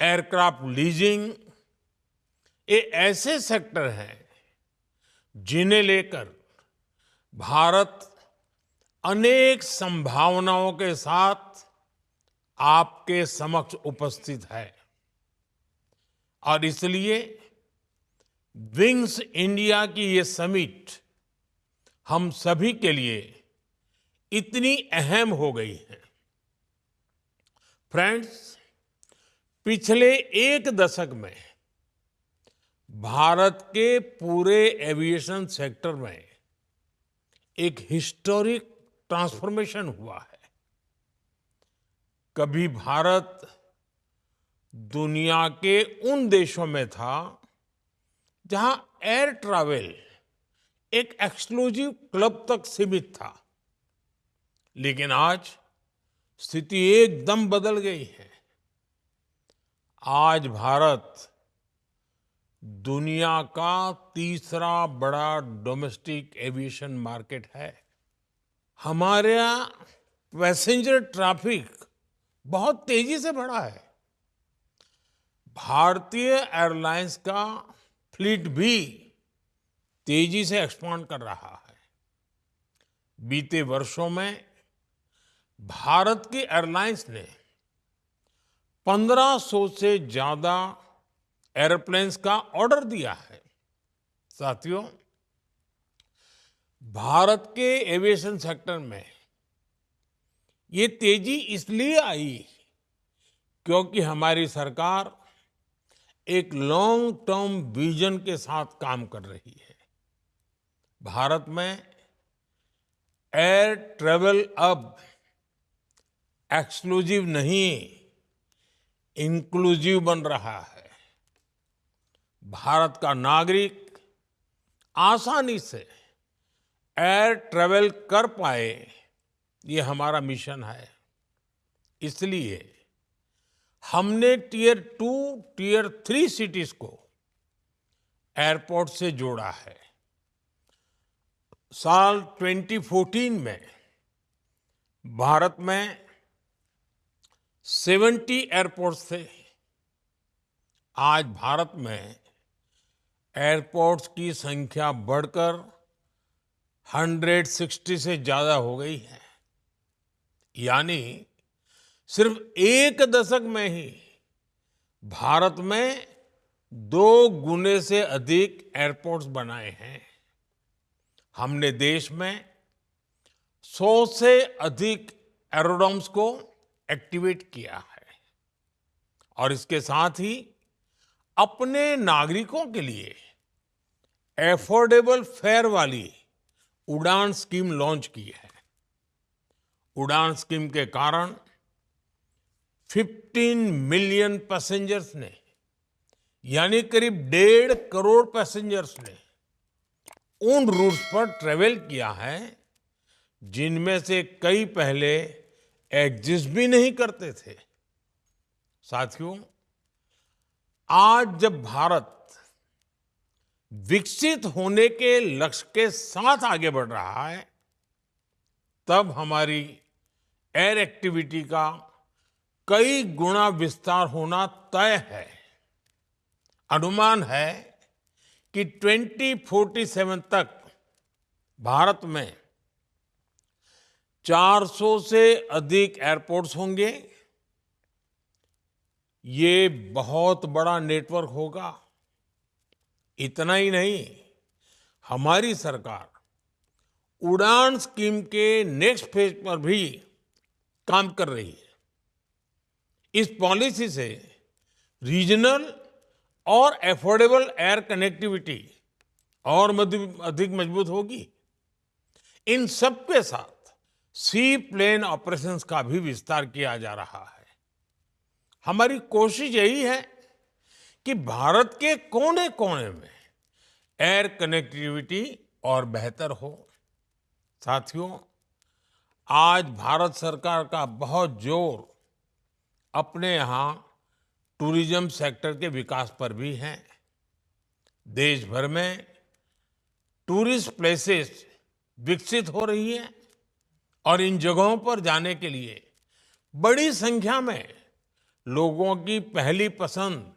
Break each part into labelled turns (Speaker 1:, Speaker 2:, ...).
Speaker 1: Aircraft leasing, ये ऐसे sector हैं जिन्हें लेकर भारत अनेक संभावनाओं के साथ आपके समक्ष उपस्थित है। और इसलिए विंग्स इंडिया की ये समिट हम सभी के लिए इतनी अहम हो गई है। फ्रेंड्स, पिछले एक दशक में भारत के पूरे एविएशन सेक्टर में एक हिस्टोरिक ट्रांसफॉर्मेशन हुआ है। कभी भारत दुनिया के उन देशों में था जहां एयर ट्रैवल एक एक्सक्लूसिव क्लब तक सीमित था, लेकिन आज स्थिति एकदम बदल गई है। आज भारत दुनिया का तीसरा बड़ा डोमेस्टिक एविएशन मार्केट है। हमारा पैसेंजर ट्रैफिक बहुत तेजी से बढ़ा है। भारतीय एयरलाइंस का फ्लीट भी तेजी से एक्सपांड कर रहा है। बीते वर्षों में भारत की एयरलाइंस ने 1500 से ज्यादा एयरप्लेन्स का ऑर्डर दिया है। साथियों, भारत के एविएशन सेक्टर में ये तेजी इसलिए आई क्योंकि हमारी सरकार एक लॉन्ग टर्म विजन के साथ काम कर रही है। भारत में एयर ट्रैवल अब एक्सक्लूसिव नहीं, इंक्लूसिव बन रहा है। भारत का नागरिक आसानी से एयर ट्रैवल कर पाए, ये हमारा मिशन है। इसलिए हमने टियर 2, टियर 3 सिटीज को एयरपोर्ट से जोड़ा है। साल 2014 में भारत में 70 एयरपोर्ट्स थे। आज भारत में एयरपोर्ट्स की संख्या बढ़कर 160 से ज्यादा हो गई है। यानी सिर्फ एक दशक में ही भारत में 2 गुने से अधिक एयरपोर्ट्स बनाए हैं। हमने देश में 100 से अधिक एरोड्रोम्स को एक्टिवेट किया है और इसके साथ ही अपने नागरिकों के लिए एफोर्डेबल फेयर वाली उड़ान स्कीम लॉन्च की है। उड़ान स्कीम के कारण 15 मिलियन पैसेंजर्स ने, यानी करीब 1.5 करोड़ पैसेंजर्स ने उन रूट्स पर ट्रेवल किया है जिनमें से कई पहले एग्जिस्ट भी नहीं करते थे। साथियों, आज जब भारत विकसित होने के लक्ष्य के साथ आगे बढ़ रहा है, तब हमारी एयर एक्टिविटी का कई गुना विस्तार होना तय है। अनुमान है कि 2047 तक भारत में 400 से अधिक एयरपोर्ट्स होंगे। ये बहुत बड़ा नेटवर्क होगा। इतना ही नहीं, हमारी सरकार उड़ान स्कीम के नेक्स्ट फेज पर भी काम कर रही है। इस पॉलिसी से रीजनल और एफोर्डेबल एयर कनेक्टिविटी और अधिक मजबूत होगी। इन सब के साथ सी प्लेन ऑपरेशंस का भी विस्तार किया जा रहा है। हमारी कोशिश यही है कि भारत के कोने कोने में एयर कनेक्टिविटी और बेहतर हो। साथियों, आज भारत सरकार का बहुत जोर अपने यहाँ टूरिज्म सेक्टर के विकास पर भी है। देश भर में टूरिस्ट प्लेसेस विकसित हो रही है और इन जगहों पर जाने के लिए बड़ी संख्या में लोगों की पहली पसंद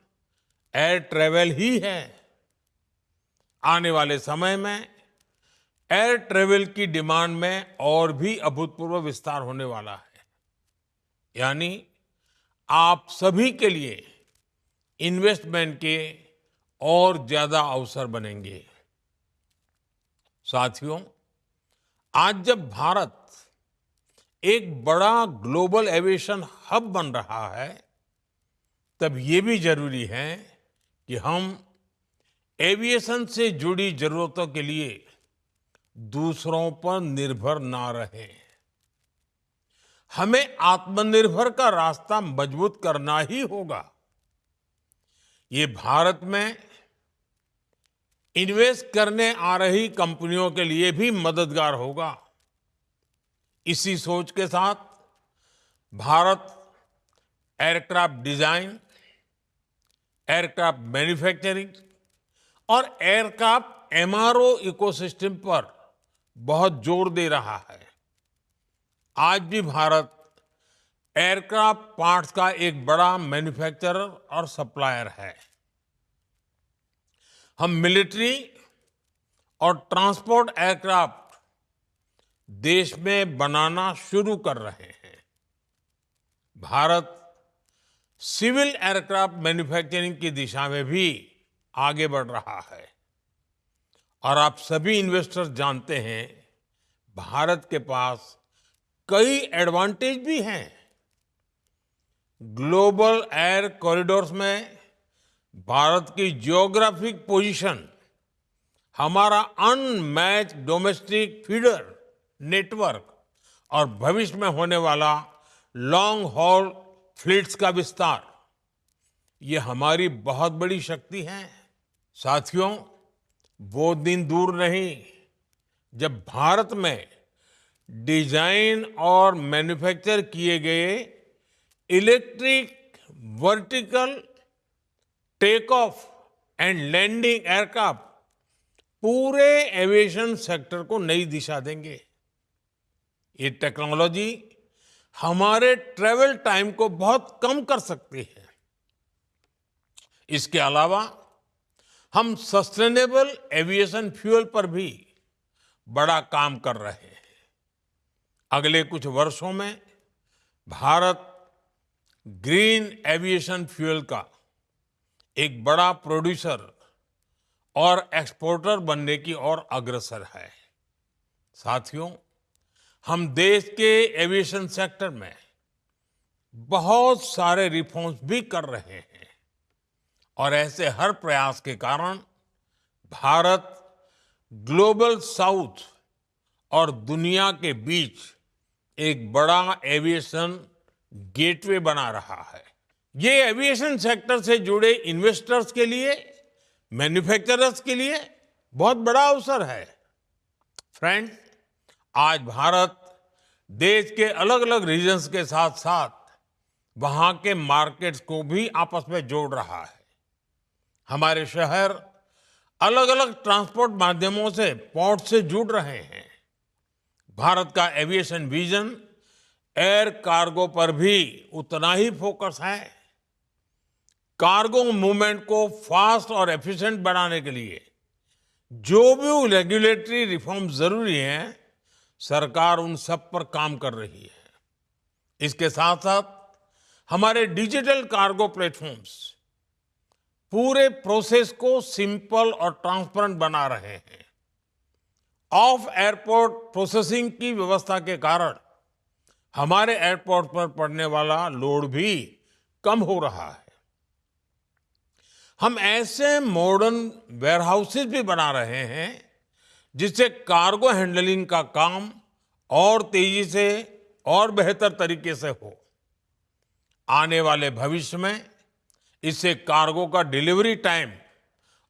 Speaker 1: एयर ट्रैवल ही है। आने वाले समय में एयर ट्रैवल की डिमांड में और भी अभूतपूर्व विस्तार होने वाला है। यानी आप सभी के लिए इन्वेस्टमेंट के और ज्यादा अवसर बनेंगे। साथियों, आज जब भारत एक बड़ा ग्लोबल एविएशन हब बन रहा है, तब ये भी जरूरी है कि हम एविएशन से जुड़ी जरूरतों के लिए दूसरों पर निर्भर ना रहें। हमें आत्मनिर्भर का रास्ता मजबूत करना ही होगा। ये भारत में इन्वेस्ट करने आ रही कंपनियों के लिए भी मददगार होगा। इसी सोच के साथ Bharat aircraft design, aircraft manufacturing और एयरक्राफ्ट एमआरओ इकोसिस्टम पर बहुत जोर दे रहा है। आज भी भारत एयरक्राफ्ट पार्ट्स का एक बड़ा मैन्युफैक्चरर और सप्लायर है। हम मिलिट्री और ट्रांसपोर्ट एयरक्राफ्ट देश में बनाना शुरू कर रहे हैं। भारत सिविल एयरक्राफ्ट मैन्युफैक्चरिंग की दिशा में भी आगे बढ़ रहा है। और आप सभी इन्वेस्टर्स जानते हैं, भारत के पास कई एडवांटेज भी हैं। ग्लोबल एयर कॉरिडोर्स में भारत की जियोग्राफिक पोजीशन, हमारा अनमैच्ड डोमेस्टिक फीडर नेटवर्क और भविष्य में होने वाला लॉन्ग हॉल फ्लीट्स का विस्तार, ये हमारी बहुत बड़ी शक्ति है। साथियों, वो दिन दूर नहीं जब भारत में डिजाइन और मैन्युफैक्चर किए गए electric vertical take off and landing aircraft पूरे एविएशन सेक्टर को नई दिशा देंगे। ये टेक्नोलॉजी हमारे ट्रैवल टाइम को बहुत कम कर सकती है। इसके अलावा हम सस्टेनेबल एविएशन फ्यूल पर भी बड़ा काम कर रहे हैं। अगले कुछ वर्षों में भारत ग्रीन एविएशन फ्यूल का एक बड़ा प्रोड्यूसर और एक्सपोर्टर बनने की ओर अग्रसर है। साथियों, हम देश के एविएशन सेक्टर में बहुत सारे रिफॉर्म्स भी कर रहे हैं और ऐसे हर प्रयास के कारण भारत ग्लोबल साउथ और दुनिया के बीच एक बड़ा एविएशन गेटवे बना रहा है। ये एविएशन सेक्टर से जुड़े इन्वेस्टर्स के लिए, मैन्युफैक्चरर्स के लिए बहुत बड़ा अवसर है। फ्रेंड्स, आज भारत देश के अलग अलग रीजन्स के साथ साथ वहां के मार्केट्स को भी आपस में जोड़ रहा है। हमारे शहर अलग अलग ट्रांसपोर्ट माध्यमों से, पोर्ट से जुड़ रहे हैं। भारत का एविएशन विजन एयर कार्गो पर भी उतना ही फोकस है। कार्गो मूवमेंट को फास्ट और एफिशिएंट बनाने के लिए जो भी रेगुलेटरी रिफॉर्म जरूरी हैं, सरकार उन सब पर काम कर रही है। इसके साथ साथ हमारे डिजिटल कार्गो प्लेटफॉर्म्स पूरे प्रोसेस को सिंपल और ट्रांसपेरेंट बना रहे हैं। ऑफ एयरपोर्ट प्रोसेसिंग की व्यवस्था के कारण हमारे एयरपोर्ट पर पड़ने वाला लोड भी कम हो रहा है। हम ऐसे मॉडर्न वेयरहाउसेस भी बना रहे हैं जिससे कार्गो हैंडलिंग का काम और तेजी से और बेहतर तरीके से हो। आने वाले भविष्य में इससे कार्गो का डिलीवरी टाइम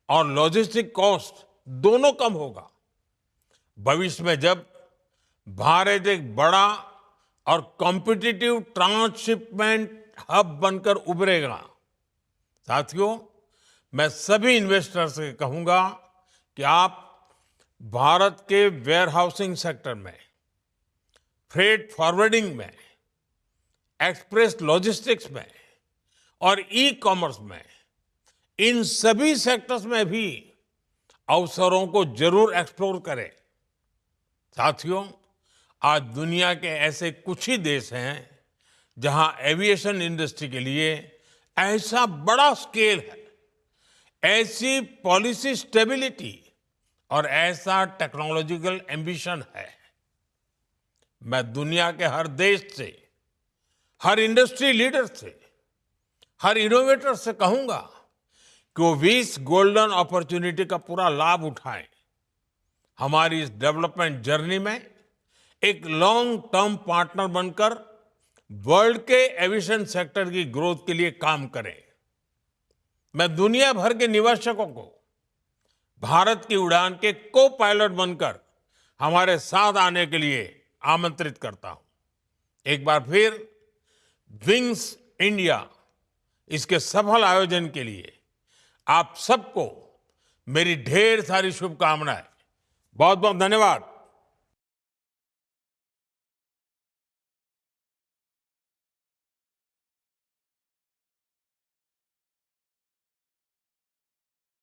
Speaker 1: और लॉजिस्टिक कॉस्ट दोनों कम होगा। भविष्य में जब भारत एक बड़ा और कॉम्पिटिटिव ट्रांसशिपमेंट हब बनकर उभरेगा, साथियों, मैं सभी इन्वेस्टर्स से कहूंगा कि आप भारत के वेयरहाउसिंग सेक्टर में, फ्रेट फॉरवर्डिंग में, एक्सप्रेस लॉजिस्टिक्स में और ई कॉमर्स में, इन सभी सेक्टर्स में भी अवसरों को जरूर एक्सप्लोर करें। साथियों, आज दुनिया के ऐसे कुछ ही देश हैं जहां एविएशन इंडस्ट्री के लिए ऐसा बड़ा स्केल है, ऐसी पॉलिसी स्टेबिलिटी और ऐसा टेक्नोलॉजिकल एम्बिशन है। मैं दुनिया के हर देश से, हर इंडस्ट्री लीडर से, हर इनोवेटर से कहूंगा कि वो भी इस गोल्डन अपॉर्चुनिटी का पूरा लाभ उठाएं। हमारी इस डेवलपमेंट जर्नी में एक लॉन्ग टर्म पार्टनर बनकर वर्ल्ड के एविएशन सेक्टर की ग्रोथ के लिए काम करें। मैं दुनिया भर के निवेशकों को भारत की उड़ान के को पायलट बनकर हमारे साथ आने के लिए आमंत्रित करता हूं। एक बार फिर विंग्स इंडिया इसके सफल आयोजन के लिए आप सबको मेरी ढेर सारी शुभकामनाएं। बहुत बहुत धन्यवाद।